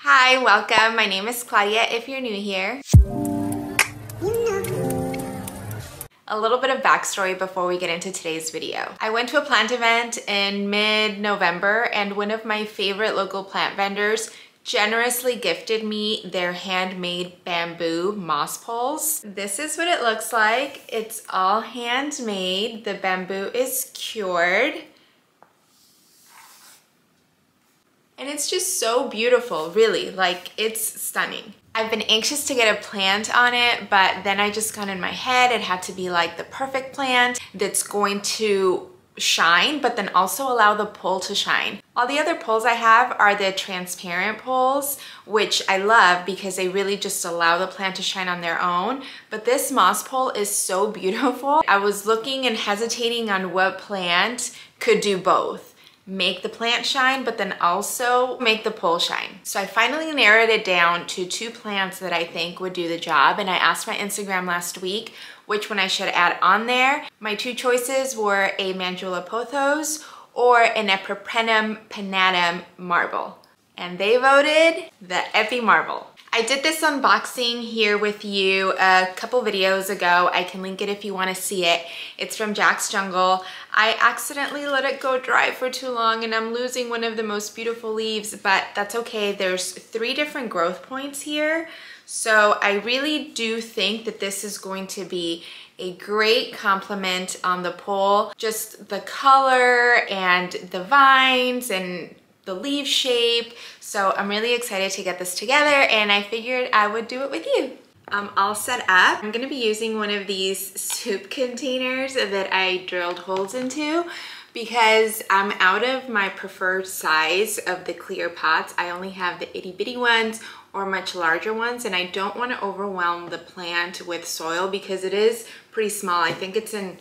Hi, welcome. My name is Claudia if you're new here. A little bit of backstory before we get into today's video. I went to a plant event in mid-November and one of my favorite local plant vendors generously gifted me their handmade bamboo moss poles. This is what it looks like. It's all handmade. The bamboo is cured. And it's just so beautiful, really, like it's stunning. I've been anxious to get a plant on it, but then I just got in my head it had to be like the perfect plant that's going to shine, but then also allow the pole to shine. All the other poles I have are the transparent poles, which I love because they really just allow the plant to shine on their own. But this moss pole is so beautiful. I was looking and hesitating on what plant could do both. Make the plant shine, but then also make the pole shine. So I finally narrowed it down to 2 plants that I think would do the job. And I asked my Instagram last week which one I should add on there. My 2 choices were a Mandula pothos or an epipremnum pinnatum marble. And they voted the epi marble. I did this unboxing here with you a couple videos ago. I can link it if you want to see it. It's from Jack's Jungle. I accidentally let it go dry for too long and I'm losing one of the most beautiful leaves, but that's okay. There's 3 different growth points here. So I really do think that this is going to be a great complement on the pole. Just the color and the vines and the leaf shape. So I'm really excited to get this together and I figured I would do it with you. I'm all set up. I'm gonna be using one of these soup containers that I drilled holes into because I'm out of my preferred size of the clear pots. I only have the itty bitty ones or much larger ones, and I don't want to overwhelm the plant with soil because it is pretty small. I think it's in,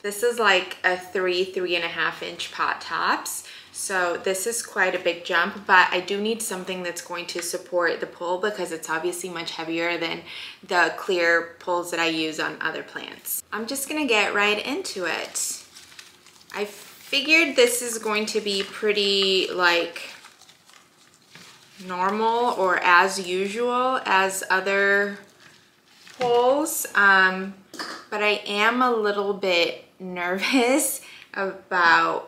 this is like a 3.5 inch pot tops. So this is quite a big jump, but I do need something that's going to support the pole because it's obviously much heavier than the clear poles that I use on other plants. I'm just gonna get right into it. I figured this is going to be pretty like normal or as usual as other poles, but I am a little bit nervous about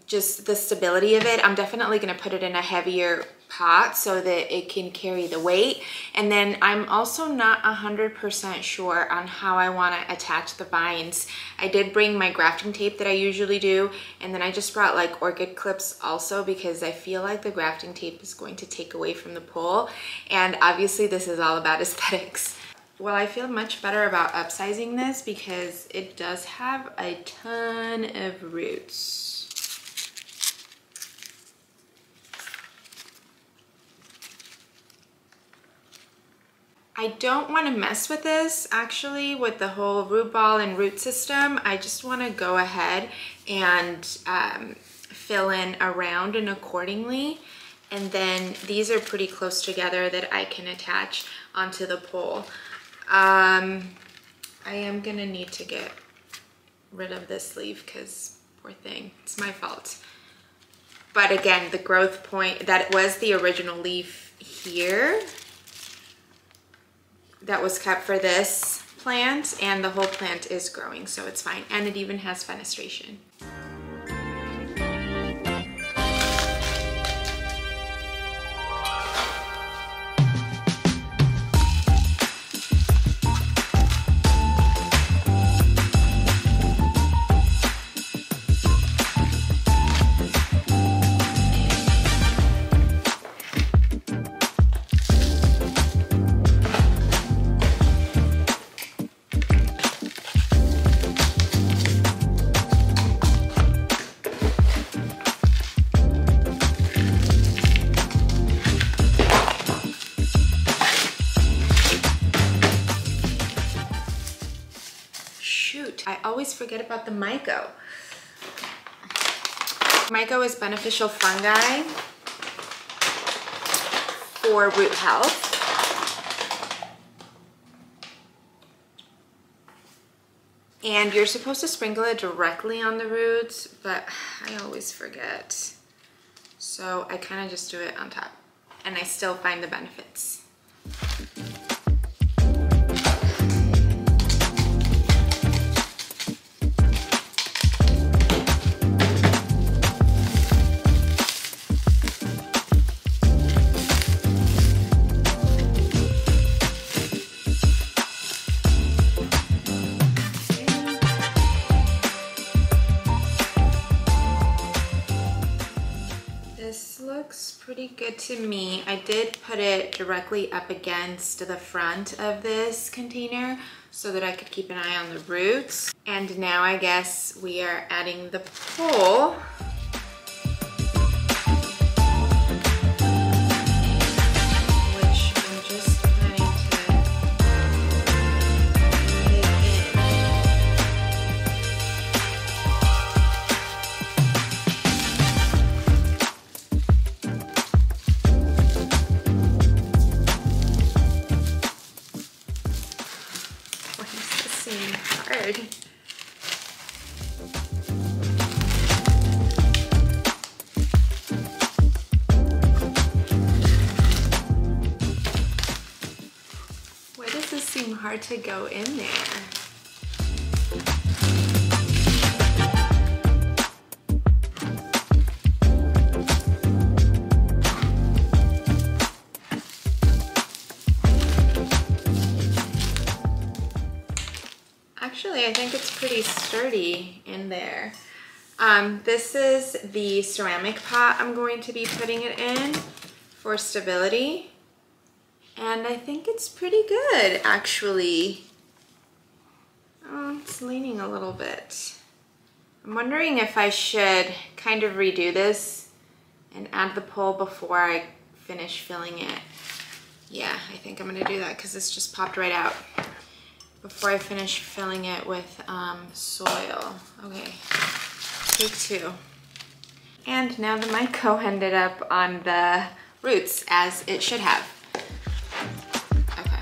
just the stability of it. I'm definitely gonna put it in a heavier pot so that it can carry the weight. And then I'm also not 100% sure on how I wanna attach the vines. I did bring my grafting tape that I usually do, and then I just brought like orchid clips also because I feel like the grafting tape is going to take away from the pole. And obviously this is all about aesthetics. Well, I feel much better about upsizing this because it does have a ton of roots. I don't want to mess with this actually with the whole root ball and root system. I just want to go ahead and fill in around and accordingly. And then these are pretty close together that I can attach onto the pole. I am gonna need to get rid of this leaf because poor thing, it's my fault. But again, the growth point, that was the original leaf here that was kept for this plant, and the whole plant is growing, so it's fine. And it even has fenestration. I always forget about the myco. Myco is beneficial fungi for root health. And you're supposed to sprinkle it directly on the roots, but I always forget. So So I kind of just do it on top, and I still find the benefits. This looks pretty good to me. I did put it directly up against the front of this container so that I could keep an eye on the roots. And now I guess we are adding the pole. Hard. Why does this seem hard to go in there? Actually, I think it's pretty sturdy in there. This is the ceramic pot I'm going to be putting it in for stability. And I think it's pretty good, actually. Oh, it's leaning a little bit. I'm wondering if I should kind of redo this and add the pole before I finish filling it. Yeah, I think I'm gonna do that because this just popped right out. Before I finish filling it with soil. Okay, take two. And now the micro ended up on the roots as it should have. Okay.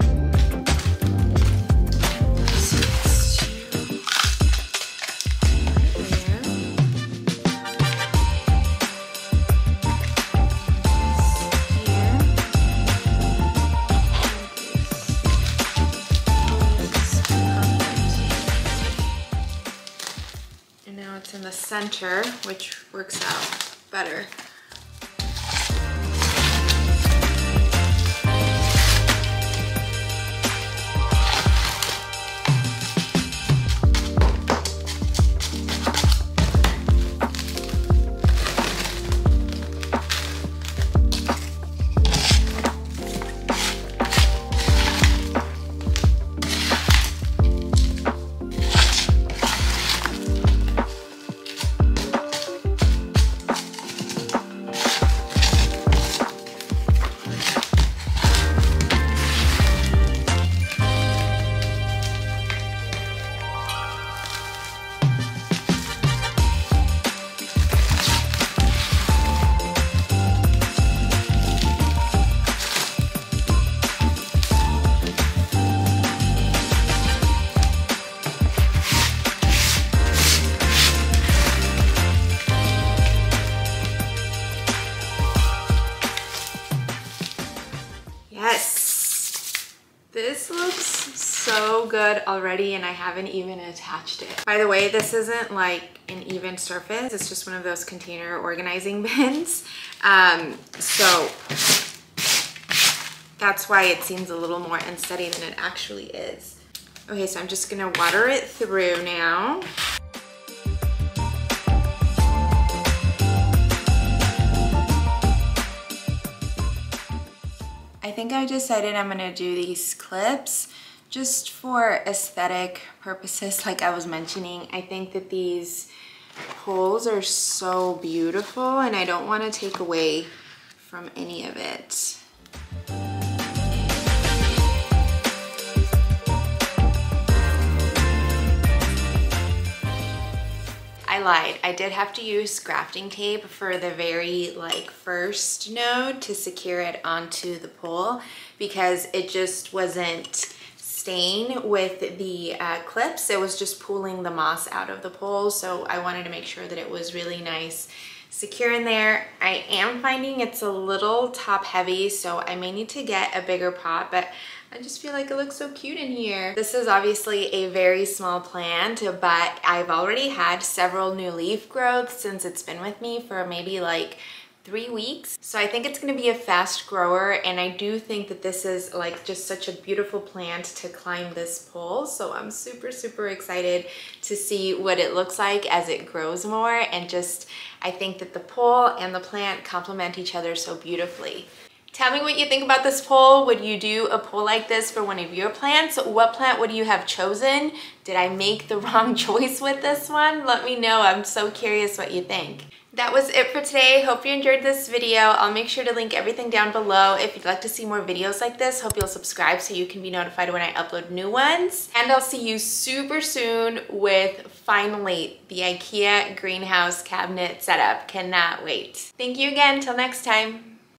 So let's do it's in the center, which works out better. This looks so good already, and I haven't even attached it. By the way, this isn't like an even surface. It's just one of those container organizing bins. So that's why it seems a little more unsteady than it actually is. Okay, so I'm just gonna water it through now. I think I decided I'm gonna do these clips just for aesthetic purposes, like I was mentioning. I think that these poles are so beautiful and I don't want to take away from any of it. I lied. I did have to use grafting tape for the very first node to secure it onto the pole because it just wasn't staying with the clips. It was just pulling the moss out of the pole. So I wanted to make sure that it was really nice, secure in there. I am finding it's a little top heavy, so I may need to get a bigger pot, but I just feel like it looks so cute in here. This is obviously a very small plant, but I've already had several new leaf growths since it's been with me for maybe like 3 weeks. So I think it's gonna be a fast grower, and I do think that this is like just such a beautiful plant to climb this pole. So I'm super, super excited to see what it looks like as it grows more. And just, I think that the pole and the plant complement each other so beautifully. Tell me what you think about this pole. Would you do a pole like this for one of your plants? What plant would you have chosen? Did I make the wrong choice with this one? Let me know. I'm so curious what you think. That was it for today. Hope you enjoyed this video. I'll make sure to link everything down below. If you'd like to see more videos like this, hope you'll subscribe so you can be notified when I upload new ones. And I'll see you super soon with finally the IKEA greenhouse cabinet setup. Cannot wait. Thank you again. Till next time.